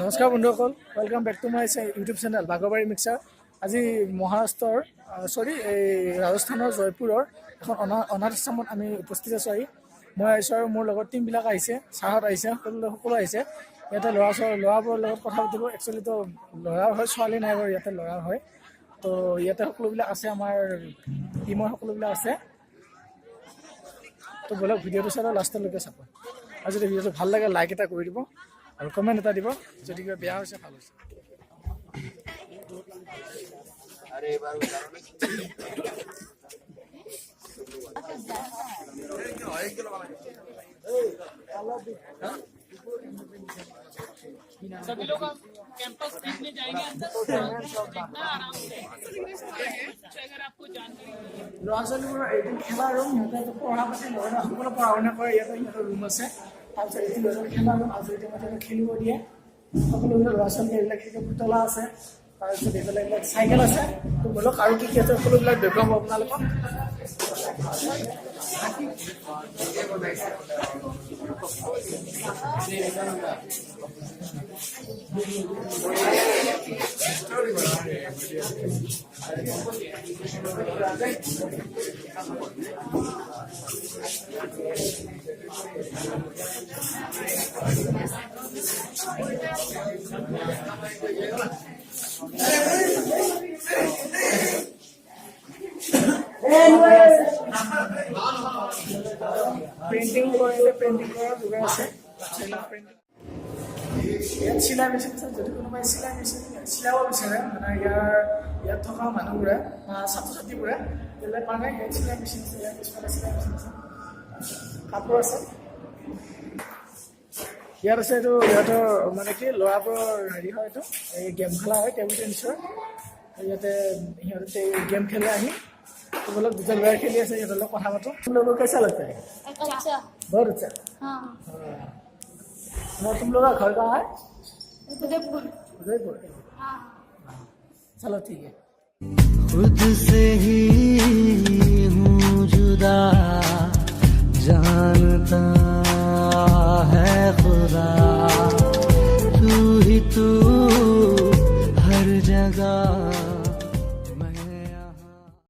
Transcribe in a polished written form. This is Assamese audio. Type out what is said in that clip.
নমস্কাৰ বন্ধুসকল, welcome back to my YouTube channel Bagarbari Mixer. আজি মহাৰাষ্ট্ৰৰ এই ৰাজস্থানৰ জয়পুৰৰ এখন অনাথ আশ্ৰমত আমি উপস্থিত আছোঁ। মই আহিছোঁ আৰু মোৰ লগত টিমবিলাক আহিছে, ছাৰহঁত আহিছে, সকলো আহিছে। ইয়াতে ল'ৰাবোৰৰ লগত কথা পাতিব। একচুৱেলিতো ল'ৰাৰ হয়, ছোৱালী নাই বাৰু, ইয়াতে ল'ৰাৰ হয়। তো ইয়াতে সকলোবিলাক আছে, আমাৰ টিমৰ সকলোবিলাক আছে। তো বলক ভিডিঅ'টো চাই লাষ্টলৈকে চাব। আৰু যদি ভিডিঅ'টো ভাল লাগে লাইক এটা কৰি দিব আৰু কমেণ্ট এটা দিব, যদি কিবা বেয়া হৈছে ভাল হৈছে। सभी लोग कैंपस देखने जाएंगे अंदर देखना आराम से अगर आपको जानकारी ল'ৰা ছোৱালীবোৰৰ এইটো খেলা ৰুম, সিহঁতে পঢ়া পাতি ল'ৰা সকলো পঢ়া শুনা কৰে। ইয়াতে সিহঁতৰ ৰুম আছে। তাৰপিছত এইটো সিহঁতৰ খেলা ৰুম, আজৰি টাইমত খেলিব দিয়ে। সকলোবিলাক ল'ৰা ছোৱালী এইবিলাক পুতলা আছে, তাৰপিছত এইফালে এইবিলাক চাইকেল আছে। তো বলক আৰু কি আছে সকলোবিলাক দেখুৱাব আপোনালোকক। পেইণ্টিং কৰিলে পেইণ্টিং কৰাৰ যোগাৰ আছে। ইয়াত চিলাই মেচিন আছে। যদি কোনোবাই চিলাই মেচিন চিলাব বিচাৰে, মানে ইয়াত থকা মানুহবোৰে বা ছাত্ৰ ছাত্ৰীবোৰে তেতিয়াহ'লে পাৰে। ইয়াত চিলাই মেচিন আছে, ইয়াৰ পিছফালে চিলাই মেচিন আছে, কাপোৰ আছে। ইয়াত আছে এইটো ইহঁতৰ মানে কি ল'ৰাবোৰৰ হেৰি হয়, এইটো এই গেম খেলা হয়, টেবুল টেনিছৰ। ইয়াতে সিহঁতে গেম খেলে আহি। तो बोलो दूसरा लड़का खेलिए ऐसे ये लोग पढ़ा तो तुम लोगों को कैसा लगता है? अच्छा, बहुत अच्छा। हाँ। तुम लोग का घर कहाँ है? उदयपुर। उदयपुर। हाँ। चलो ठीक है। खुद से ही हूँ जुदा जानता